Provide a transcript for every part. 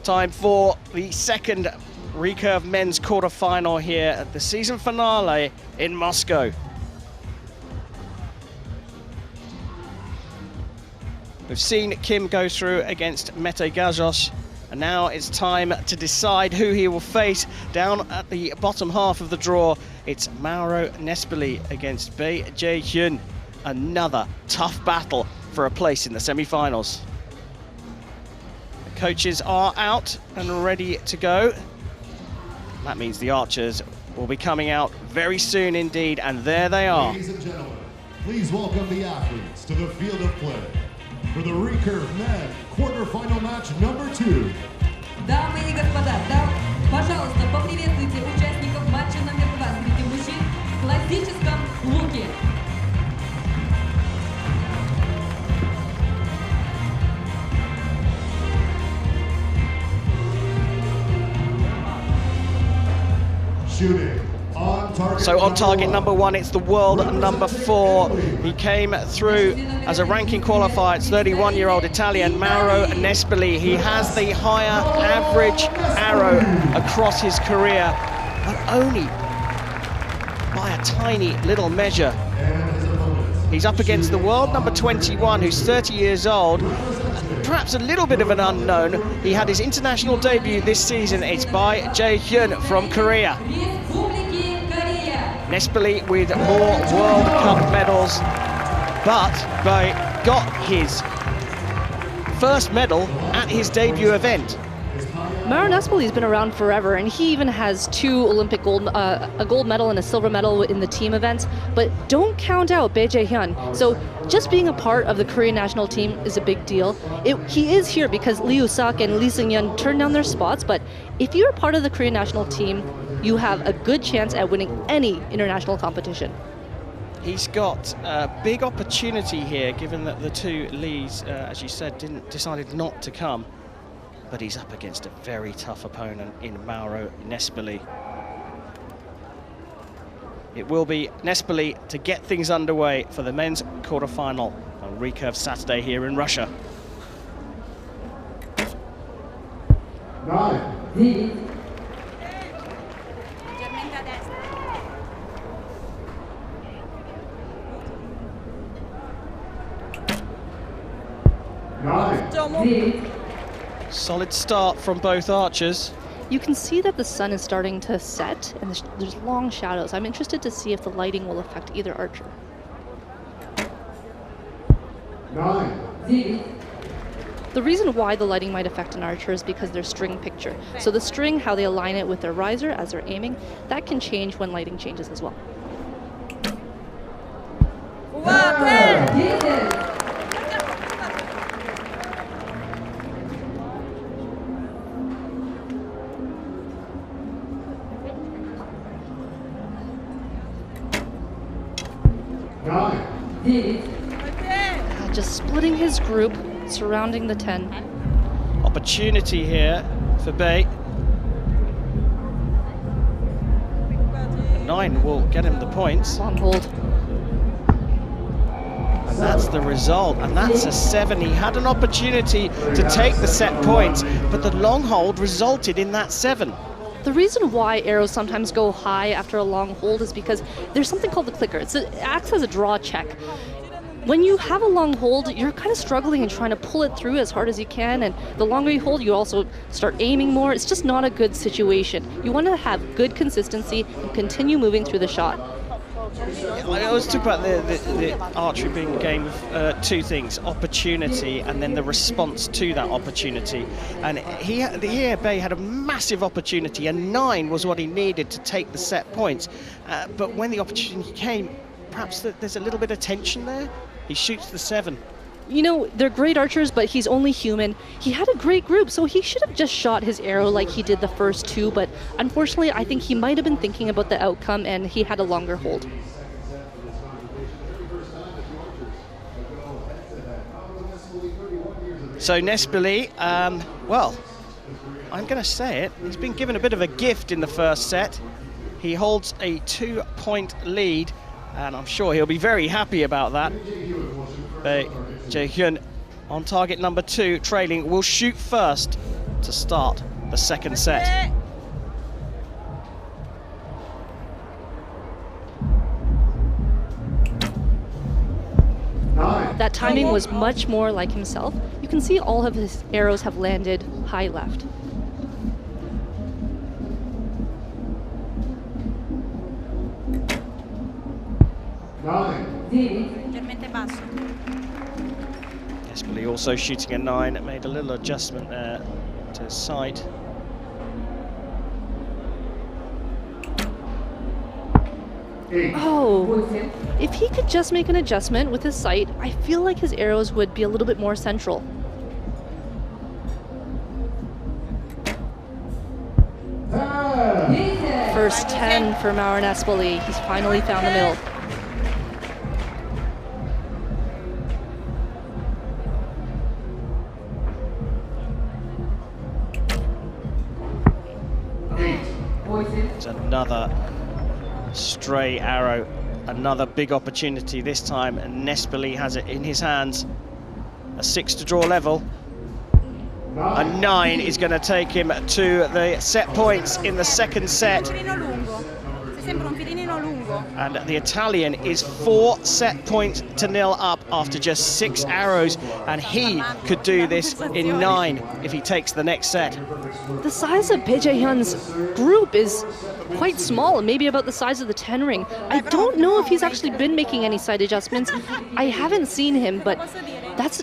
Time for the second recurve men's quarterfinal here at the season finale in Moscow. We've seen Kim go through against Bae Jaehyeon, and now it's time to decide who he will face. Down at the bottom half of the draw, it's Mauro Nespoli against Bae Jaehyeon. Another tough battle for a place in the semi-finals. The coaches are out and ready to go. That means the archers will be coming out very soon indeed, and there they are. Ladies and gentlemen, please welcome the athletes to the field of play for the recurve men quarterfinal match number 2. Дамы и господа, пожалуйста, поприветствуйте участников матча номер 2 среди мужчин в классическом луке. Shooting. So on target number 1, it's the world number 4. He came through as a ranking qualifier. It's 31-year-old Italian Mauro Nespoli. He has the higher average arrow across his career, but only by a tiny little measure. He's up against the world number 21, who's 30 years old. Perhaps a little bit of an unknown. He had his international debut this season. It's Bae Jaehyeon from Korea. Nespoli with more World Cup medals, but Bae got his first medal at his debut event. Mauro Nespoli's been around forever, and he even has 2 Olympic a gold medal and a silver medal in the team events. But don't count out Bae Jaehyeon. So just being a part of the Korean national team is a big deal. He is here because Lee Woo-sak and Lee Seung-yeon turned down their spots. But if you're part of the Korean national team, you have a good chance at winning any international competition. He's got a big opportunity here, given that the 2 Lees, as you said, decided not to come. But he's up against a very tough opponent in Mauro Nespoli. It will be Nespoli to get things underway for the men's quarterfinal on Recurve Saturday here in Russia. 9. Solid start from both archers. You can see that the sun is starting to set, and there's long shadows. I'm interested to see if the lighting will affect either archer. 9. The reason why the lighting might affect an archer is because their string picture. So the string, how they align it with their riser as they're aiming, that can change when lighting changes as well. Just splitting his group, surrounding the 10. Opportunity here for Bae. 9 will get him the points. Long hold. And that's the result, and that's a 7. He had an opportunity to take the set points, but the long hold resulted in that 7. The reason why arrows sometimes go high after a long hold is because there's something called the clicker. It acts as a draw check. When you have a long hold, you're kind of struggling and trying to pull it through as hard as you can, and the longer you hold, you also start aiming more. It's just not a good situation. You want to have good consistency and continue moving through the shot. I always talk about the archery being a game of 2 things: opportunity and then the response to that opportunity. And here Bae had a massive opportunity, and 9 was what he needed to take the set points. But when the opportunity came, perhaps there's a little bit of tension there. He shoots the 7. You know, they're great archers, but he's only human. He had a great group, so he should have just shot his arrow like he did the first 2, but unfortunately, I think he might have been thinking about the outcome, and he had a longer hold. So Nespoli, well, I'm going to say it, he's been given a bit of a gift in the first set. He holds a 2-point lead, and I'm sure he'll be very happy about that. Bae Jaehyeon on target number 2, trailing, will shoot first. to start the second set. That timing was much more like himself. You can see all of his arrows have landed high left. Nespoli also shooting a 9, made a little adjustment there to his sight. Oh, if he could just make an adjustment with his sight, I feel like his arrows would be a little bit more central. First 10 for Mauro Nespoli. He's finally found the middle. There's another stray arrow, another big opportunity this time, and Nespoli has it in his hands. A 6 to draw level. A 9 is going to take him to the set points in the second set. And the Italian is 4 set points to 0 up after just 6 arrows, and he could do this in 9 if he takes the next set. The size of Bae Jaehyeon's group is quite small, maybe about the size of the 10 ring. I don't know if he's actually been making any side adjustments. I haven't seen him, but that's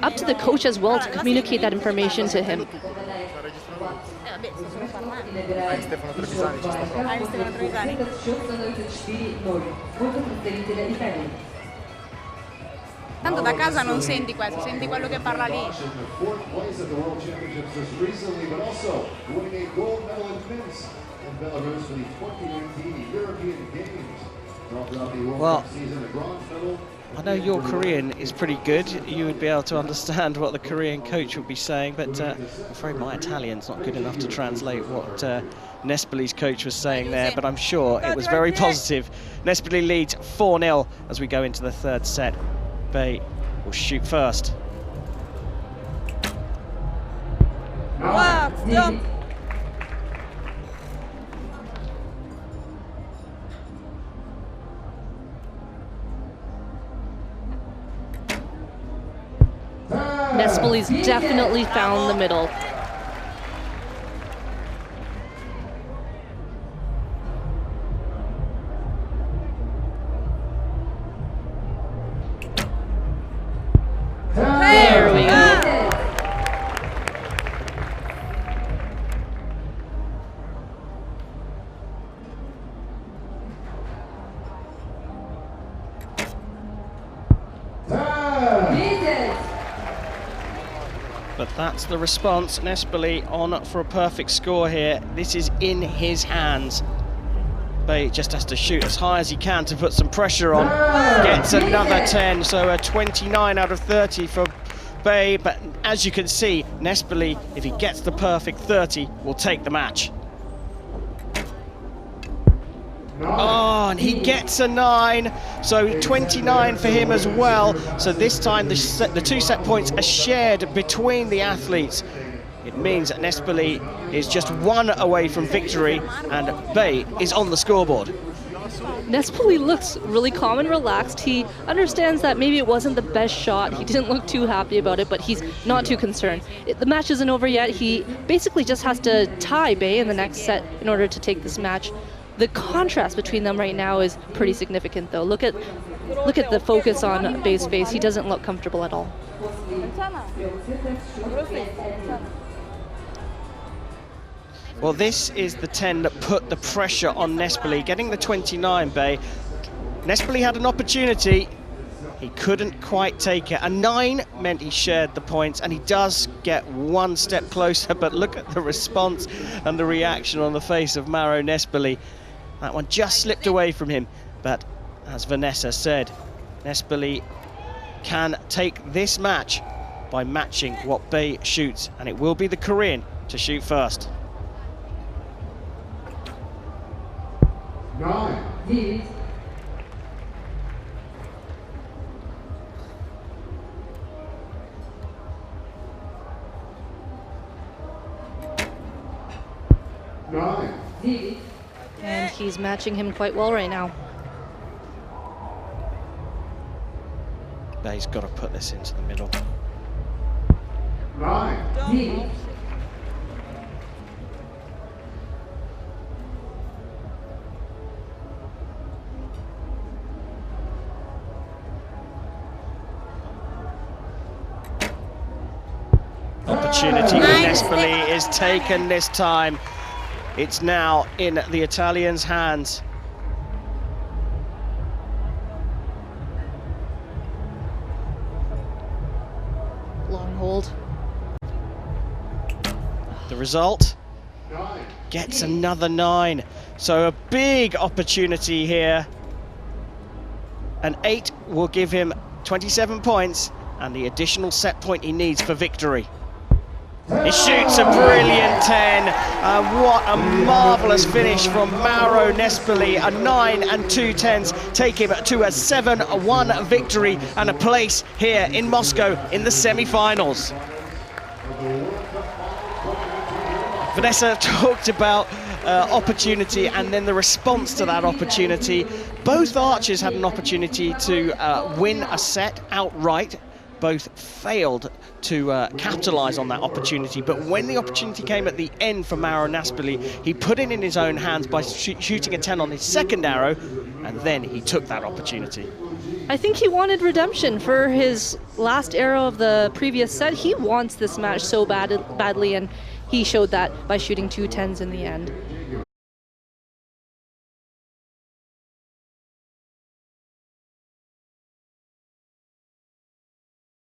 up to the coach as well to communicate that information to him. Tanto da casa non senti questo, senti quello che parla lì. Well, I know your Korean is pretty good. You would be able to understand what the Korean coach would be saying, but I'm afraid my Italian's not good enough to translate what Nespoli's coach was saying there, but I'm sure it was very positive. Nespoli leads 4-0 as we go into the third set. Bae will shoot first. Wow, jump. Nespoli's definitely found the middle. There we go. But that's the response. Nespoli on for a perfect score here. This is in his hands. Bae just has to shoot as high as he can to put some pressure on. Gets another 10, so a 29 out of 30 for Bae. But as you can see, Nespoli, if he gets the perfect 30, will take the match. Oh, and he gets a 9, so 29 for him as well. So this time the 2 set points are shared between the athletes. It means that Nespoli is just 1 away from victory, and Bae is on the scoreboard. Nespoli looks really calm and relaxed. He understands that maybe it wasn't the best shot. He didn't look too happy about it, but he's not too concerned. The match isn't over yet. He basically just has to tie Bae in the next set in order to take this match. The contrast between them right now is pretty significant, though. Look at the focus on Bae's face. He doesn't look comfortable at all. Well, this is the 10 that put the pressure on Nespoli, getting the 29, Bae. Nespoli had an opportunity. He couldn't quite take it. A 9 meant he shared the points, and he does get 1 step closer, but look at the response and the reaction on the face of Mauro Nespoli. That one just slipped away from him, but as Vanessa said, Nespoli can take this match by matching what Bae shoots, and it will be the Korean to shoot first. 9. And he's matching him quite well right now. Bae's got to put this into the middle. Opportunity for Nespoli is taken this time. It's now in the Italian's hands. Long hold. The result gets another 9. So a big opportunity here. An 8 will give him 27 points and the additional set point he needs for victory. He shoots a brilliant 10, and what a marvellous finish from Mauro Nespoli. A 9 and 2 10s take him to a 7-1 victory and a place here in Moscow in the semi-finals. Vanessa talked about opportunity and then the response to that opportunity. Both archers had an opportunity to win a set outright. Both failed to capitalise on that opportunity, but when the opportunity came at the end for Mauro Nespoli, he put it in his own hands by shooting a 10 on his second arrow, and then he took that opportunity. I think he wanted redemption for his last arrow of the previous set. He wants this match so badly, and he showed that by shooting 2 10s in the end.